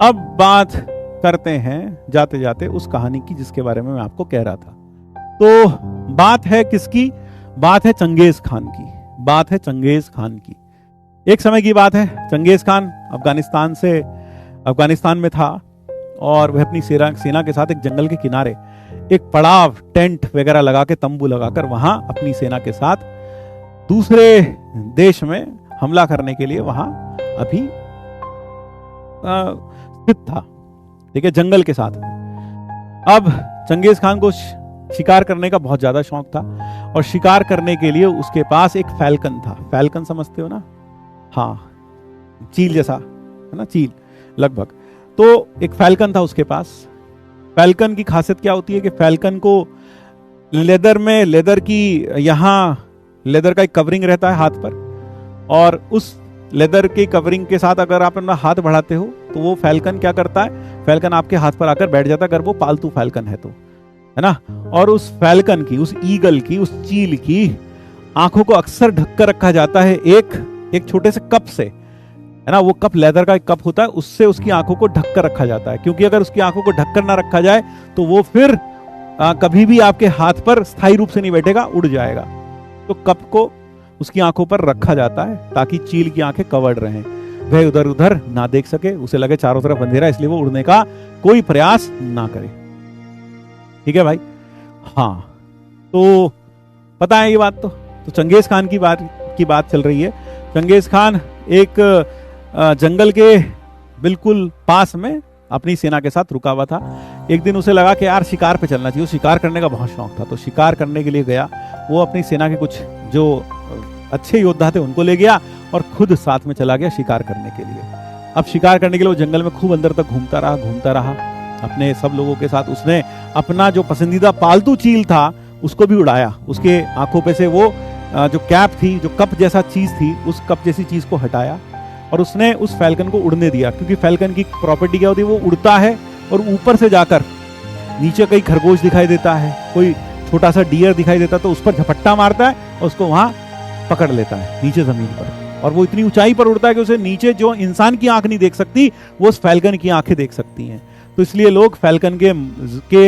अब बात करते हैं जाते जाते उस कहानी की जिसके बारे में मैं आपको कह रहा था। तो बात है किसकी? बात है चंगेज खान की। बात है चंगेज खान की। एक समय की बात है, चंगेज खान अफगानिस्तान में था और वह अपनी सेना के साथ एक जंगल के किनारे एक पड़ाव, टेंट वगैरह लगा के, तंबू लगाकर वहां अपनी सेना के साथ दूसरे देश में हमला करने के लिए वहां अभी स्थित था। ठीक है, जंगल के साथ। अब चंगेज खान को शिकार करने का बहुत ज्यादा शौक था और शिकार करने के लिए उसके पास एक फैल्कन था। फैल्कन समझते हो ना? हाँ, चील जैसा है ना, चील लगभग। तो एक फैल्कन था उसके पास। फैल्कन की खासियत क्या होती है कि फैल्कन को लेदर का एक कवरिंग रहता है हाथ पर, और उस लेदर के कवरिंग के साथ अगर आप अपना हाथ बढ़ाते हो तो वो फैल्कन क्या करता है, फैल्कन आपके हाथ पर आकर बैठ जाता है, अगर वो पालतू फैल्कन है तो, है ना। और उस फैल्कन की, उस ईगल की, उस चील की आंखों को अक्सर ढक कर रखा जाता है एक छोटे से कप से, है ना। वो कप लेदर का एक कप होता है, उससे उसकी आंखों को ढक कर रखा जाता है, क्योंकि अगर उसकी आंखों को ढक कर ना रखा जाए तो वो फिर कभी भी आपके हाथ पर स्थायी रूप से नहीं बैठेगा, उड़ जाएगा। तो कप को उसकी आंखों पर रखा जाता है ताकि चील की आंखें कवर्ड रहें, वह उधर उधर ना देख सके, उसे लगे चारों तरफ अंधेरा, इसलिए वो उड़ने का कोई प्रयास ना करे। ठीक है भाई? हाँ, तो पता है ये बात। तो चंगेज खान की बात चल रही है। चंगेज खान एक जंगल के बिल्कुल पास में अपनी सेना के साथ रुका हुआ था। एक दिन उसे लगा कि यार शिकार पे चलना चाहिए, शिकार करने का बहुत शौक था। तो शिकार करने के लिए गया। वो अपनी सेना के कुछ जो अच्छे योद्धा थे उनको ले गया और खुद साथ में चला गया शिकार करने के लिए। अब शिकार करने के लिए वो जंगल में खूब अंदर तक घूमता रहा अपने सब लोगों के साथ। उसने अपना जो पसंदीदा पालतू चील था उसको भी उड़ाया। उसके आंखों पे से वो जो कैप थी, जो कप जैसा चीज थी, उस कप जैसी चीज को हटाया और उसने उस फैल्कन को उड़ने दिया। क्योंकि फैल्कन की प्रॉपर्टी क्या होती है, वो उड़ता है और ऊपर से जाकर नीचे कहीं खरगोश दिखाई देता है, कोई छोटा सा डियर दिखाई देता है, तो उस पर झपट्टा मारता है और उसको वहां पकड़ लेता है नीचे जमीन पर। और वो इतनी ऊंचाई पर उड़ता है कि उसे नीचे जो इंसान की आंख नहीं देख सकती, वो उस फैल्कन की आंखें देख सकती हैं। तो इसलिए लोग फैल्कन के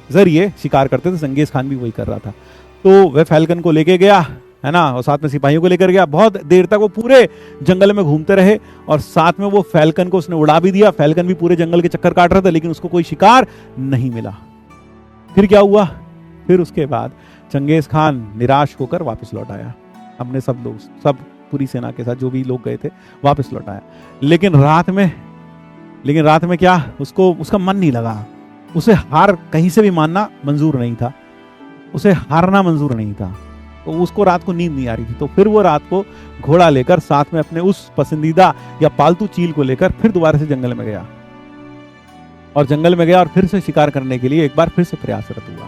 जरिए शिकार करते थे। चंगेज खान भी वही कर रहा था। तो वह फैल्कन को लेके गया, है ना, और साथ में सिपाहियों को लेकर गया। बहुत देर तक वो पूरे जंगल में घूमते रहे और साथ में वो फैल्कन को उसने उड़ा भी दिया। फैल्कन भी पूरे जंगल के चक्कर काट रहा था, लेकिन उसको कोई शिकार नहीं मिला। फिर क्या हुआ? फिर उसके बाद चंगेज खान निराश होकर वापस लौट आया। अपने सब पूरी सेना के साथ जो भी लोग गए थे वापस लौट आया। लेकिन रात में क्या, उसका मन नहीं लगा। उसे हार कहीं से भी मानना मंजूर नहीं था, उसे हारना मंजूर नहीं था। तो उसको रात को नींद नहीं आ रही थी। तो फिर वो रात को घोड़ा लेकर साथ में अपने उस पसंदीदा या पालतू चील को लेकर फिर दोबारा से जंगल में गया और फिर से शिकार करने के लिए एक बार फिर से प्रयासरत हुआ।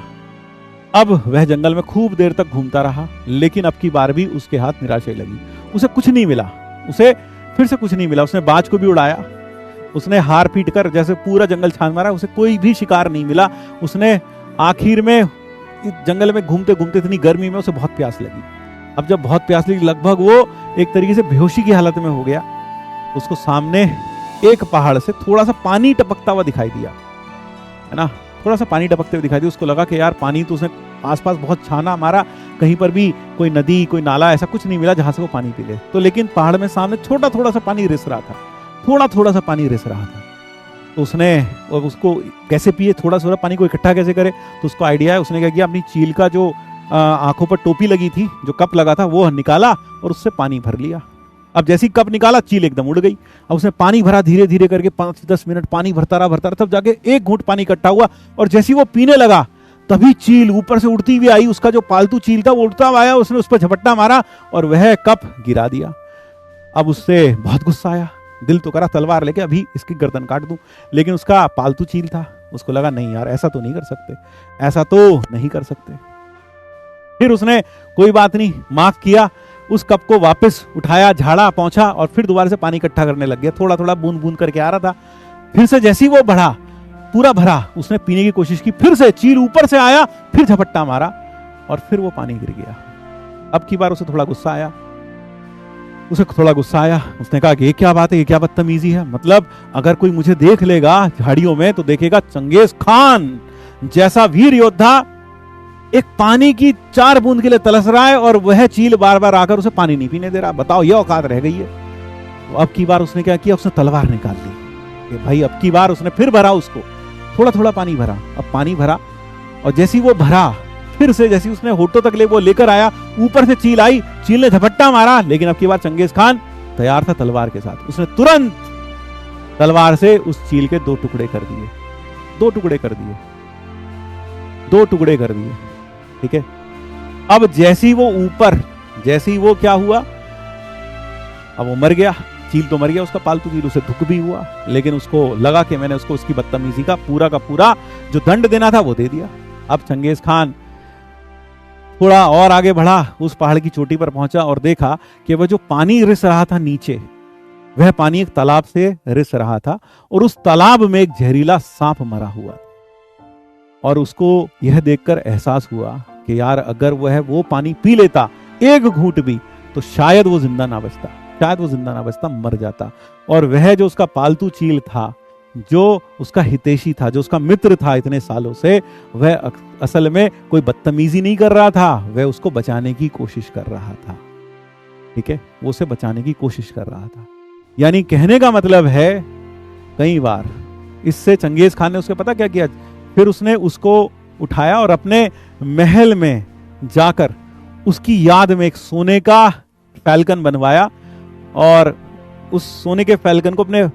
अब वह जंगल में खूब देर तक घूमता रहा, लेकिन अब की बार भी उसके हाथ निराशा लगी। उसे कुछ नहीं मिला, उसने बाज को भी उड़ाया, उसने हार पीट कर जैसे पूरा जंगल छान मारा, उसे कोई भी शिकार नहीं मिला। उसने आखिर में जंगल में घूमते घूमते इतनी गर्मी में उसे बहुत प्यास लगी। अब जब बहुत प्यास लगी, लगभग वो एक तरीके से बेहोशी की हालत में हो गया। उसको सामने एक पहाड़ से थोड़ा सा पानी टपकता हुआ दिखाई दिया, है ना, थोड़ा सा पानी टपकते हुए दिखाई दिया। उसको लगा कि यार पानी तो उसने आसपास बहुत छाना मारा, कहीं पर भी कोई नदी, कोई नाला ऐसा कुछ नहीं मिला जहां से वो पानी पी ले। तो लेकिन पहाड़ में सामने थोड़ा सा पानी रिस रहा था, तो उसको कैसे पिए, थोड़ा पानी को इकट्ठा कैसे करे। तो उसको आइडिया है, उसने क्या किया, अपनी चील का जो आंखों पर टोपी लगी थी, जो कप लगा था, वो निकाला और उससे पानी भर लिया। अब जैसी कप निकाला, चील एकदम उड़ गई। अब उसने पानी भरा, धीरे धीरे करके 5-10 मिनट पानी भरता रहा, तब जाके एक घूंट पानी इकट्ठा हुआ। और जैसी वो पीने लगा, तभी चील ऊपर से उड़ती हुई आई। उसका जो पालतू चील था वो उड़ता हुआ आया, उसने उस पर झपट्टा मारा और वह कप गिरा दिया। अब उससे बहुत गुस्सा आया, दिल तो करा तलवार लेके अभी इसकी गर्दन काट दूं, लेकिन उसका पालतू चील था। उसको लगा नहीं यार, ऐसा तो नहीं कर सकते। फिर उसने कोई बात नहीं, माफ किया, उस कप को वापस उठाया, झाड़ा, पहुंचा और फिर दोबारा से पानी इकट्ठा करने लग गया। थोड़ा बूंद बूंद करके आ रहा था। फिर से जैसी वो पूरा भरा, उसने पीने की कोशिश की, फिर से चील ऊपर से आया, फिर झपट्टा मारा और फिर वो पानी गिर गया। अब की बार उसे थोड़ा गुस्सा आया। उसे थोड़ा गुस्सा आया। उसने कहा कि ये क्या बात है, ये क्या बदतमीजी है, मतलब अगर कोई मुझे देख लेगा झाड़ियों में तो देखेगा चंगेज खान जैसा वीर योद्धा एक पानी की 4 बूंद के लिए तरस रहा है और वह चील बार बार आकर उसे पानी नहीं पीने दे रहा। बताओ ये औकात रह गई है। तो अब की बार उसने क्या किया, उसने तलवार निकाल ली कि भाई अब की बार उसने फिर भरा, उसको थोड़ा थोड़ा पानी भरा। अब पानी भरा और जैसी वो भरा फिर से जैसी उसने होठों तक ले वो लेकर आया, ऊपर से चील आई, चील ने झपट्टा मारा, लेकिन अब की बार चंगेज खान तैयार था तलवार के साथ। उसने तुरंत तलवार से उस चील के 2 टुकड़े कर दिए, 2 टुकड़े कर दिए, 2 टुकड़े कर दिए। ठीक है, अब जैसी वो ऊपर, जैसी वो क्या हुआ, अब वो मर गया, चील तो मर गया उसका पालतू चील, उसे दुख भी हुआ, लेकिन उसको लगा कि मैंने उसको उसकी बदतमीजी का पूरा जो दंड देना था वो दे दिया। अब चंगेज खान थोड़ा और आगे बढ़ा, उस पहाड़ की चोटी पर पहुंचा और देखा कि वह जो पानी रिस रहा था नीचे, वह पानी एक तालाब से रिस रहा था और उस तालाब में एक जहरीला सांप मरा हुआ। और उसको यह देखकर एहसास हुआ कि यार अगर वह वो पानी पी लेता एक घूंट भी तो शायद वो जिंदा ना बचता, शायद वो जिंदा ना बचता, मर जाता। और वह जो उसका पालतू चील था, जो उसका हितैषी था, जो उसका मित्र था इतने सालों से, वह असल में कोई बदतमीजी नहीं कर रहा था, वह उसको बचाने की कोशिश कर रहा था। ठीक है, वो उसे बचाने की कोशिश कर रहा था। यानी कहने का मतलब है कई बार इससे चंगेज खान ने उसके पता क्या किया, फिर उसने उसको उठाया और अपने महल में जाकर उसकी याद में एक सोने का फैल्कन बनवाया और उस सोने के फैल्कन को अपने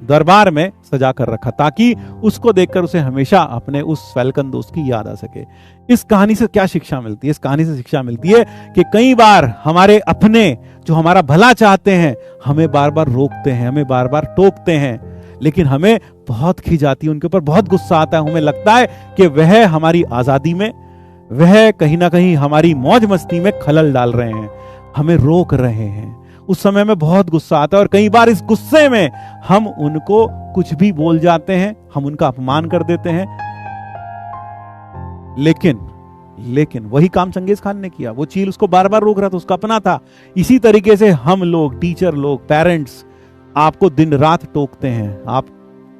दरबार में सजा कर रखा, ताकि उसको देखकर उसे हमेशा अपने उस फैल्कन दोस्त की याद आ सके। इस कहानी से क्या शिक्षा मिलती है? इस कहानी से शिक्षा मिलती है कि कई बार हमारे अपने जो हमारा भला चाहते हैं हमें बार बार रोकते हैं, हमें बार बार टोकते हैं, लेकिन हमें बहुत खिंच आती है, उनके ऊपर बहुत गुस्सा आता है। हमें लगता है कि वह हमारी आजादी में, वह कहीं ना कहीं हमारी मौज मस्ती में खलल डाल रहे हैं, हमें रोक रहे हैं। उस समय में बहुत गुस्सा आता है और कई बार इस गुस्से में हम उनको कुछ भी बोल जाते हैं, हम उनका अपमान कर देते हैं। लेकिन वही काम चंगेज खान ने किया। वो चील उसको बार बार रोक रहा था, उसका अपना था। इसी तरीके से हम लोग, टीचर लोग, पेरेंट्स, आपको दिन रात टोकते हैं, आप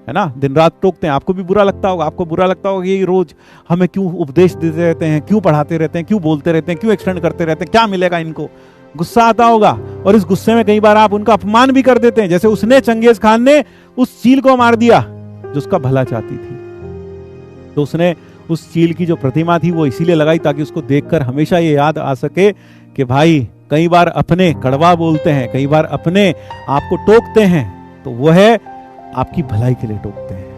है ना, दिन रात टोकते हैं। आपको भी बुरा लगता होगा, आपको बुरा लगता होगा कि रोज हमें क्यों उपदेश देते रहते हैं, क्यों पढ़ाते रहते हैं, क्यों बोलते रहते हैं, क्यों एक्सटेंड करते रहते हैं, क्या मिलेगा इनको, गुस्सा आता होगा। और इस गुस्से में कई बार आप उनका अपमान भी कर देते हैं, जैसे उसने, चंगेज खान ने उस चील को मार दिया जो उसका भला चाहती थी। तो उसने उस चील की जो प्रतिमा थी वो इसीलिए लगाई ताकि उसको देखकर हमेशा ये याद आ सके कि भाई कई बार अपने कड़वा बोलते हैं, कई बार अपने आपको टोकते हैं, तो वो है आपकी भलाई के लिए टोकते हैं,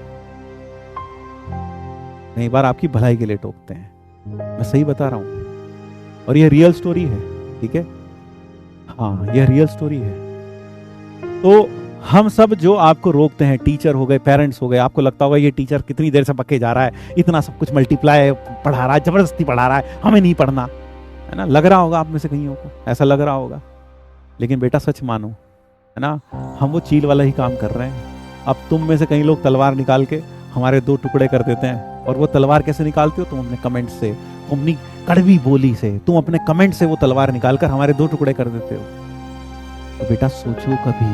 कई बार आपकी भलाई के लिए टोकते हैं। मैं सही बता रहा हूं और ये रियल स्टोरी है। ठीक है, हाँ, यह रियल स्टोरी है। तो हम सब जो आपको रोकते हैं, टीचर हो गए, पेरेंट्स हो गए, आपको लगता होगा ये टीचर कितनी देर से पके जा रहा है, इतना सब कुछ मल्टीप्लाई पढ़ा रहा है, जबरदस्ती पढ़ा रहा है, हमें नहीं पढ़ना, है ना, लग रहा होगा आप में से कईयों को ऐसा लग रहा होगा। लेकिन बेटा सच मानो, है ना, हम वो चील वाला ही काम कर रहे हैं। अब तुम में से कई लोग तलवार निकाल के हमारे 2 टुकड़े कर देते हैं, और वो तलवार कैसे निकालते हो? तुम अपने कमेंट से, तुम अपनी कड़वी बोली से, तुम अपने कमेंट से वो तलवार निकालकर हमारे 2 टुकड़े कर देते हो। तो बेटा सोचो कभी,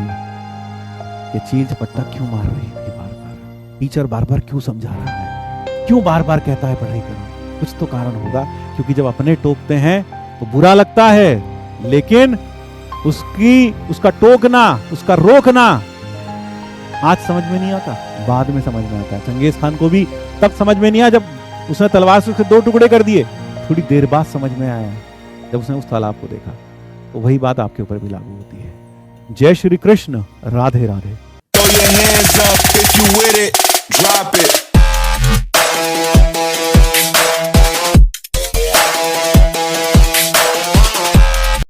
ये चील झपट्टा क्यों मार रही थी बार बार, टीचर बार बार क्यों समझा रहा है, क्यों बार बार कहता है पढ़ाई करो? कुछ तो कारण होगा, क्योंकि जब अपने टोकते हैं तो बुरा लगता है, लेकिन उसका टोकना, उसका रोकना आज समझ में नहीं आता, बाद में समझ में आता है। चंगेज खान को भी तब समझ में नहीं आया जब उसने तलवार से उसके 2 टुकड़े कर दिए, थोड़ी देर बाद समझ में आया जब उसने उस तालाब को देखा। तो वही बात आपके ऊपर भी लागू होती है। जय श्री कृष्ण, राधे राधे।